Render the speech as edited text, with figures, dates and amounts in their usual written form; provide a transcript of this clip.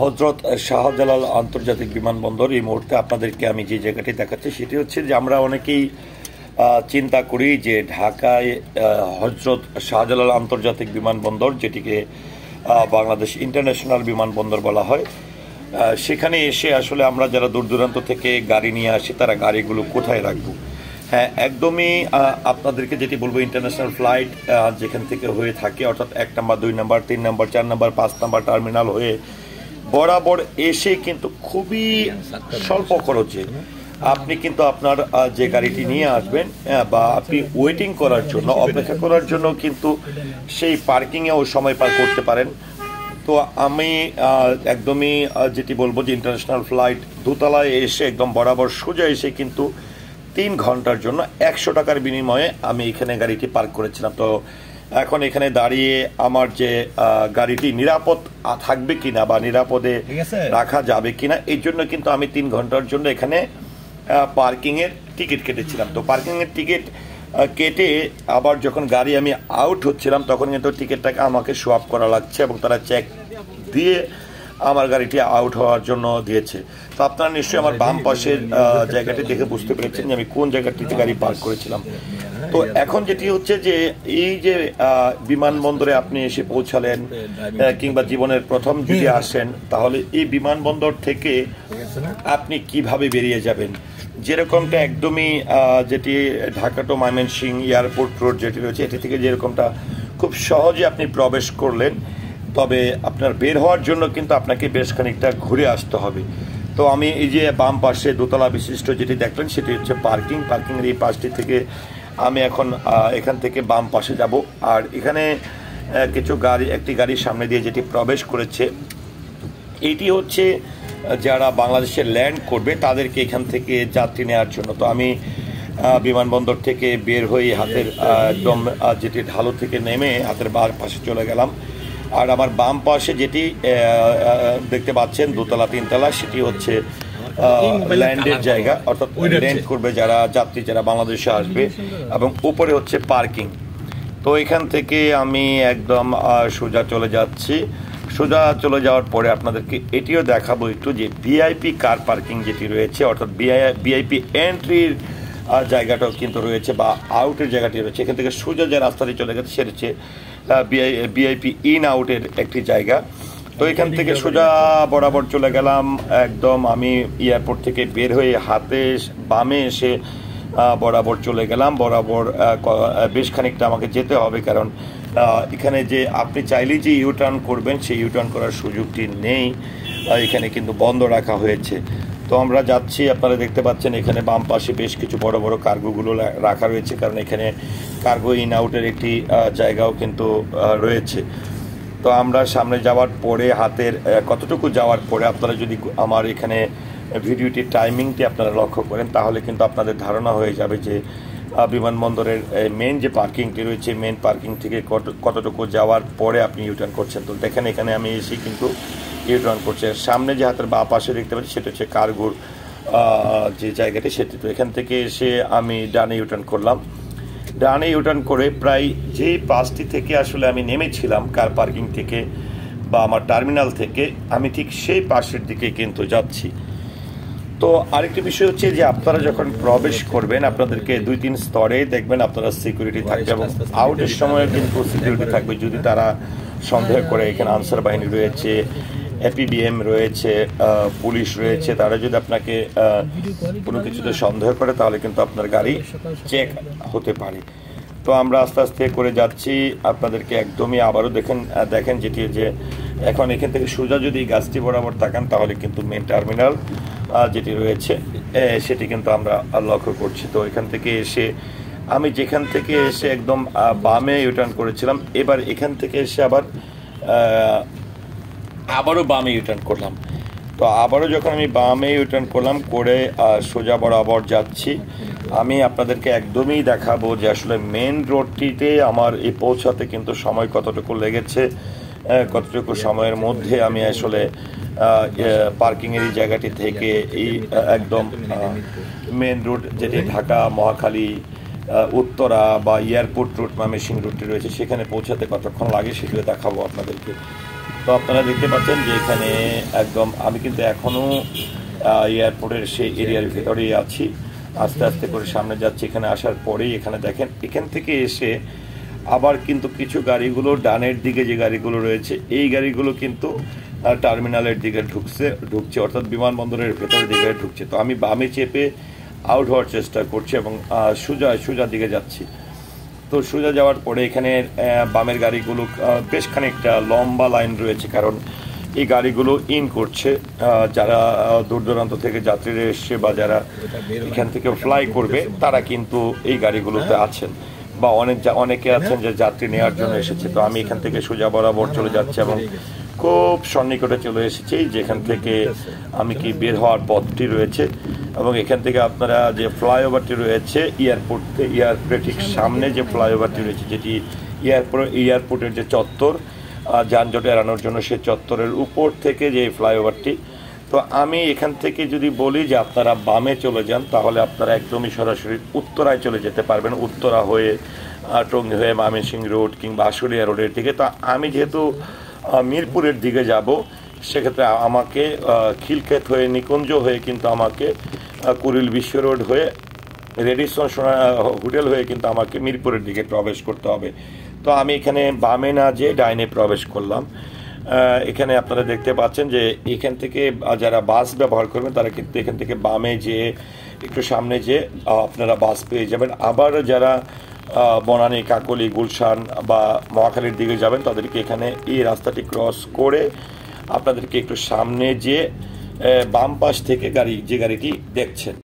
হজরত শাহজালাল আন্তর্জাতিক বিমানবন্দর। এই মুহূর্তে আপনাদেরকে আমি যে জায়গাটি দেখাচ্ছি সেটি হচ্ছে যে আমরা অনেকেই চিন্তা করি যে ঢাকায় হজরত শাহজালাল আন্তর্জাতিক বিমানবন্দর, যেটিকে বাংলাদেশ ইন্টারন্যাশনাল বিমানবন্দর বলা হয়, সেখানে এসে আসলে আমরা যারা দূর দূরান্ত থেকে গাড়ি নিয়ে আসি তারা গাড়িগুলো কোথায় রাখবো। হ্যাঁ, একদমই আপনাদেরকে যেটি বলবো, ইন্টারন্যাশনাল ফ্লাইট যেখান থেকে হয়ে থাকে, অর্থাৎ 1 নম্বর 2 নম্বর 3 নম্বর 4 নম্বর 5 নম্বর টার্মিনাল হয়ে বরাবর এসে কিন্তু খুবই স্বল্প খরচে আপনি কিন্তু আপনার যে গাড়িটি নিয়ে আসবেন বা আপনি ওয়েটিং করার জন্য, অপেক্ষা করার জন্য কিন্তু সেই পার্কিংয়েও সময় পার করতে পারেন। তো আমি একদমই যেটি বলবো যে ইন্টারন্যাশনাল ফ্লাইট দোতলায় এসে একদম বরাবর সোজা এসে কিন্তু 3 ঘন্টার জন্য 100 টাকার বিনিময়ে আমি এখানে গাড়িটি পার্ক করেছিলাম। তো এখন এখানে দাঁড়িয়ে আমার যে গাড়িটি নিরাপদ থাকবে কিনা বা নিরাপদে রাখা যাবে কিনা, এই জন্য কিন্তু আমি 3 ঘন্টার জন্য এখানে পার্কিংয়ের টিকিট কেটেছিলাম। তো পার্কিংয়ের টিকিট কেটে আবার যখন গাড়ি আমি আউট হচ্ছিলাম তখন কিন্তু টিকিটটাকে আমাকে সোয়াপ করা লাগছে এবং তারা চেক দিয়ে আমার গাড়িটি আউট হওয়ার জন্য দিয়েছে। তো আপনারা নিশ্চয়ই আমার বাম পাশের জায়গাটি দেখে বুঝতে পেরেছেন যে আমি কোন জায়গাটিতে গাড়ি পার্ক করেছিলাম। তো এখন যেটি হচ্ছে যে এই যে বিমানবন্দরে আপনি এসে পৌঁছালেন কিংবা জীবনের প্রথম যদি আসেন, তাহলে এই বিমানবন্দর থেকে আপনি কিভাবে বেরিয়ে যাবেন, যেরকমটা একদমই যেটি Dhaka to Mymensingh airport road যেটি রয়েছে, এটি থেকে যেরকমটা খুব সহজে আপনি প্রবেশ করলেন, তবে আপনার বের হওয়ার জন্য কিন্তু আপনাকে বেশ খানিকটা ঘুরে আসতে হবে। তো আমি এই যে বাম পাশে দোতলা বিশিষ্ট যেটি দেখলেন সেটি হচ্ছে পার্কিংয়ের এই পাশটি থেকে আমি এখন এখান থেকে বাম পাশে যাব। আর এখানে একটি গাড়ির সামনে দিয়ে যেটি প্রবেশ করেছে, এটি হচ্ছে যারা বাংলাদেশে ল্যান্ড করবে তাদেরকে এখান থেকে যাত্রী নেওয়ার জন্য। তো আমি বিমানবন্দর থেকে বের হয়ে হাতের একদম যেটি ঢালু থেকে নেমে হাতের বাম পাশে চলে গেলাম। আর আমার বাম পাশে যেটি দেখতে পাচ্ছেন দোতলা 3 তলা, সেটি হচ্ছে ল্যান্ডের জায়গা, অর্থাৎ ল্যান্ড করবে যারা যাত্রী যারা বাংলাদেশে আসবে, এবং উপরে হচ্ছে পার্কিং। তো এখান থেকে আমি একদম সোজা চলে যাচ্ছি। সোজা চলে যাওয়ার পরে আপনাদেরকে এটিও দেখাবো একটু যে ভিআইপি কার পার্কিং যেটি রয়েছে, অর্থাৎ ভিআইপি এন্ট্রির জায়গাটাও কিন্তু রয়েছে বা আউটের জায়গাটি রয়েছে। এখান থেকে সোজা যে রাস্তাটি চলে গেছে সেটা হচ্ছে ভিআইপি ইন আউটের একটি জায়গা। তো এখান থেকে সোজা বরাবর চলে গেলাম একদম, আমি এয়ারপোর্ট থেকে বের হয়ে হাতে বামে এসে বরাবর চলে গেলাম। বরাবর বেশ খানিকটা আমাকে যেতে হবে, কারণ এখানে যে আপনি চাইলেই যে ইউটার্ন করবেন সেই ইউটার্ন করার সুযোগটি নেই, এখানে কিন্তু বন্ধ রাখা হয়েছে। তো আমরা যাচ্ছি, আপনারা দেখতে পাচ্ছেন এখানে বাম পাশে বেশ কিছু বড় বড় কার্গোগুলো রাখা রয়েছে, কারণ এখানে কার্গো ইন আউটের একটি জায়গাও কিন্তু রয়েছে। তো আমরা সামনে যাওয়ার পরে হাতের কতটুকু যাওয়ার পরে আপনারা যদি আমার এখানে ভিডিওটির টাইমিংটি আপনারা লক্ষ্য করেন, তাহলে কিন্তু আপনাদের ধারণা হয়ে যাবে যে বিমানবন্দরের মেন যে পার্কিংটি রয়েছে, মেন পার্কিং থেকে কতটুকু যাওয়ার পরে আপনি ইউটার্ন করছেন। তো দেখেন এখানে আমি এসে কিন্তু ইউটার্ন করছে। সামনে যে হাতের বাঁ পাশে দেখতে পাচ্ছি সেটা হচ্ছে কার্গোর যে জায়গাটি, সেটি। তো এখান থেকে এসে আমি ডানে ইউটার্ন করলাম। ডানে ইউটার্ন করে প্রায় যেই পাশটি থেকে আসলে আমি নেমেছিলাম কার পার্কিং থেকে বা আমার টার্মিনাল থেকে, আমি ঠিক সেই পাশের দিকে কিন্তু যাচ্ছি। তো আরেকটি বিষয় হচ্ছে যে আপনারা যখন প্রবেশ করবেন আপনাদেরকে 2-3 স্তরে দেখবেন আপনারা সিকিউরিটি থাকবে, এবং আউটের সময় কিন্তু সিকিউরিটি থাকবে। যদি তারা সন্দেহ করে, এখানে আনসার বাহিনী রয়েছে, এপিবিএম রয়েছে, পুলিশ রয়েছে, তারা যদি আপনাকে কোনো কিছুতে সন্দেহ করে তাহলে কিন্তু আপনার গাড়ি চেক হতে পারে। তো আমরা আস্তে আস্তে করে যাচ্ছি, আপনাদেরকে একদমই আবারও দেখেন যেটি যে এখন এখান থেকে সোজা যদি গাছটি বরাবর তাকান তাহলে কিন্তু মেন টার্মিনাল যেটি রয়েছে সেটি কিন্তু আমরা লক্ষ্য করছি। তো এখান থেকে এসে আমি যেখান থেকে এসে একদম বামে ইউটার্ন করেছিলাম, এবার এখান থেকে এসে আবারও বামে ইউটার্ন করলাম। তো আবারও যখন আমি বামে ইউটার্ন করলাম করে সোজা বরাবর যাচ্ছি, আমি আপনাদেরকে একদমই দেখাবো যে আসলে মেন রোডটিতে আমার এই পৌঁছাতে কিন্তু সময় কতটুকু লেগেছে, কতটুকু সময়ের মধ্যে আমি আসলে পার্কিংয়ের এই জায়গাটি থেকে এই একদম মেন রুট যেটি ঢাকা মহাখালী উত্তরা বা এয়ারপোর্ট রুট ময়মনসিংহ রুটটি রয়েছে সেখানে পৌঁছাতে কতক্ষণ লাগে সেগুলো দেখাবো আপনাদেরকে। তো আপনারা দেখতে পাচ্ছেন যে এখানে একদম আমি কিন্তু এখনও এয়ারপোর্টের সেই এরিয়ার ভিতরেই আছি। আস্তে আস্তে করে সামনে যাচ্ছি। এখানে আসার পরেই এখানে দেখেন এখান থেকে এসে আবার কিন্তু কিছু গাড়িগুলো ডানের দিকে যে গাড়িগুলো রয়েছে এই গাড়িগুলো কিন্তু টার্মিনালের দিকে ঢুকছে অর্থাৎ বিমানবন্দরের ভেতরের দিকে ঢুকছে। তো আমি বামে চেপে আউট হওয়ার চেষ্টা করছি এবং সোজা দিকে যাচ্ছি। তো সোজা যাওয়ার পরে এখানে বামের গাড়িগুলো বেশ খানিকটা লম্বা লাইন রয়েছে, কারণ এই গাড়িগুলো ইন করছে যারা দূর দূরান্ত থেকে যাত্রীরা এসছে বা যারা এখান থেকে ফ্লাই করবে তারা কিন্তু এই গাড়িগুলোতে আছেন, বা অনেকে আছেন যে যাত্রী নেওয়ার জন্য এসেছে। তো আমি এখান থেকে সোজা বরাবর চলে যাচ্ছি এবং খুব সন্নিকটে চলে এসেছি যেখান থেকে আমি কি বের হওয়ার পথটি রয়েছে। এবং এখান থেকে আপনারা যে ফ্লাইওভারটি রয়েছে এয়ারপোর্টের ঠিক সামনে যে ফ্লাইওভারটি রয়েছে, যেটি এয়ারপোর্টের যে চত্বর যানজট এড়ানোর জন্য সেই চত্বরের উপর থেকে যে ফ্লাইওভারটি। তো আমি এখান থেকে যদি বলি যে আপনারা বামে চলে যান তাহলে আপনারা একদমই সরাসরি উত্তরায় চলে যেতে পারবেন, উত্তরা হয়ে টঙ্গী হয়ে ময়মনসিংহ রোড কিংবা আশুলিয়া রোডের দিকে। তো আমি যেহেতু মিরপুরের দিকে যাব সেক্ষেত্রে আমাকে খিলক্ষেত হয়ে নিকুঞ্জ হয়ে কিন্তু আমাকে কুড়িল বিশ্ব রোড হয়ে রেডিসন হোটেল হয়ে কিন্তু আমাকে মিরপুরের দিকে প্রবেশ করতে হবে। তো আমি এখানে বামে না যেয়ে ডাইনে প্রবেশ করলাম। এখানে আপনারা দেখতে পাচ্ছেন যে এখান থেকে যারা বাস ব্যবহার করবেন তারা কিন্তু এখান থেকে বামে যেয়ে একটু সামনে যেয়ে আপনারা বাস পেয়ে যাবেন। আবার যারা বনানী, কাকলি, গুলশান বা মহাখালীর দিকে যাবেন তাদেরকে এখানে এই রাস্তাটি ক্রস করে আপনাদেরকে একটু সামনে যেয়ে বাম পাশ থেকে যে গাড়িটি দেখছেন